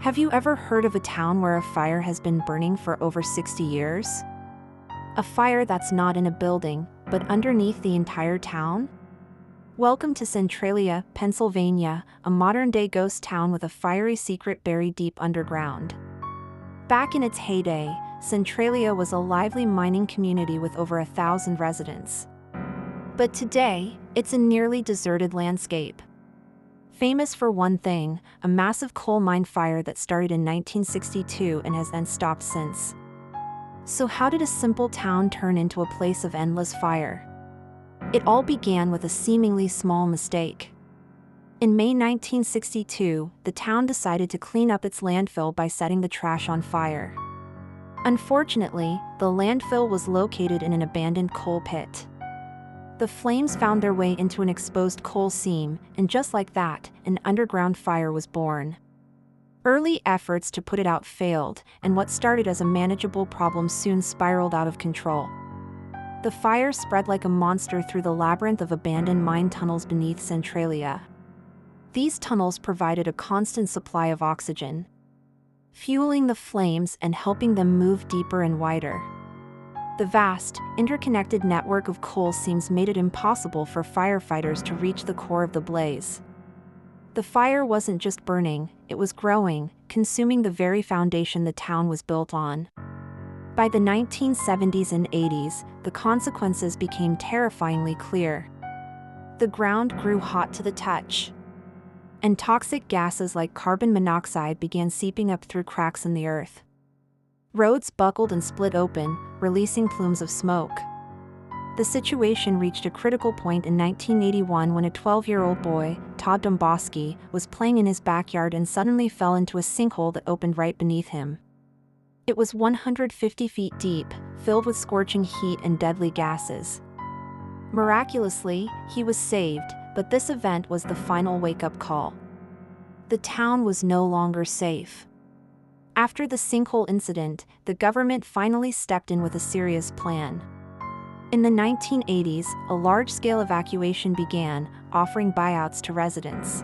Have you ever heard of a town where a fire has been burning for over 60 years? A fire that's not in a building, but underneath the entire town? Welcome to Centralia, Pennsylvania, a modern-day ghost town with a fiery secret buried deep underground. Back in its heyday, Centralia was a lively mining community with over 1,000 residents. But today, it's a nearly deserted landscape. Famous for one thing, a massive coal mine fire that started in 1962 and has then stopped since. So how did a simple town turn into a place of endless fire? It all began with a seemingly small mistake. In May 1962, the town decided to clean up its landfill by setting the trash on fire. Unfortunately, the landfill was located in an abandoned coal pit. The flames found their way into an exposed coal seam, and just like that, an underground fire was born. Early efforts to put it out failed, and what started as a manageable problem soon spiraled out of control. The fire spread like a monster through the labyrinth of abandoned mine tunnels beneath Centralia. These tunnels provided a constant supply of oxygen, fueling the flames and helping them move deeper and wider. The vast, interconnected network of coal seams made it impossible for firefighters to reach the core of the blaze. The fire wasn't just burning, it was growing, consuming the very foundation the town was built on. By the 1970s and 80s, the consequences became terrifyingly clear. The ground grew hot to the touch, and toxic gases like carbon monoxide began seeping up through cracks in the earth. Roads buckled and split open, releasing plumes of smoke. The situation reached a critical point in 1981 when a 12-year-old boy, Todd Domboski, was playing in his backyard and suddenly fell into a sinkhole that opened right beneath him. It was 150 feet deep, filled with scorching heat and deadly gases. Miraculously, he was saved, but this event was the final wake-up call. The town was no longer safe. After the sinkhole incident, the government finally stepped in with a serious plan. In the 1980s, a large-scale evacuation began, offering buyouts to residents.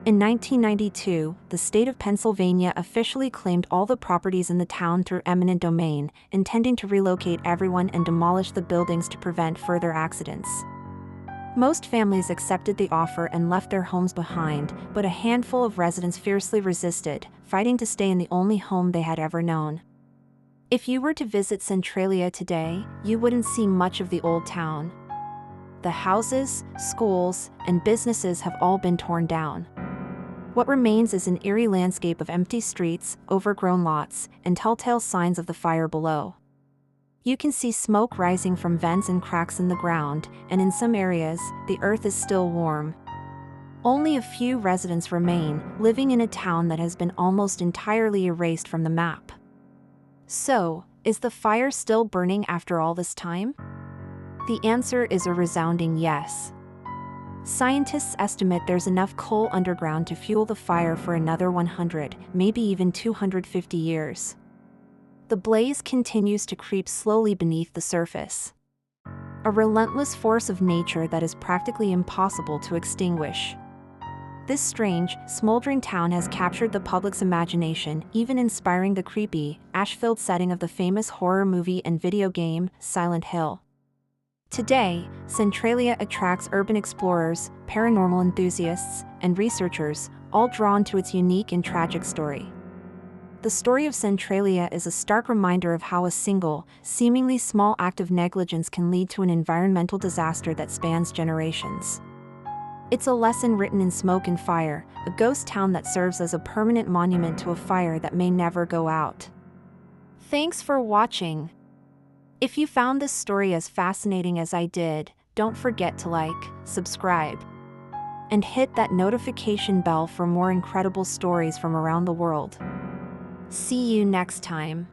In 1992, the state of Pennsylvania officially claimed all the properties in the town through eminent domain, intending to relocate everyone and demolish the buildings to prevent further accidents. Most families accepted the offer and left their homes behind, but a handful of residents fiercely resisted, fighting to stay in the only home they had ever known. If you were to visit Centralia today, you wouldn't see much of the old town. The houses, schools, and businesses have all been torn down. What remains is an eerie landscape of empty streets, overgrown lots, and telltale signs of the fire below. You can see smoke rising from vents and cracks in the ground, and in some areas, the earth is still warm. Only a few residents remain, living in a town that has been almost entirely erased from the map. So, is the fire still burning after all this time? The answer is a resounding yes. Scientists estimate there's enough coal underground to fuel the fire for another 100, maybe even 250 years. The blaze continues to creep slowly beneath the surface. A relentless force of nature that is practically impossible to extinguish. This strange, smoldering town has captured the public's imagination, even inspiring the creepy, ash-filled setting of the famous horror movie and video game, Silent Hill. Today, Centralia attracts urban explorers, paranormal enthusiasts, and researchers, all drawn to its unique and tragic story. The story of Centralia is a stark reminder of how a single, seemingly small act of negligence can lead to an environmental disaster that spans generations. It's a lesson written in smoke and fire, a ghost town that serves as a permanent monument to a fire that may never go out. Thanks for watching. If you found this story as fascinating as I did, don't forget to like, subscribe, and hit that notification bell for more incredible stories from around the world. See you next time.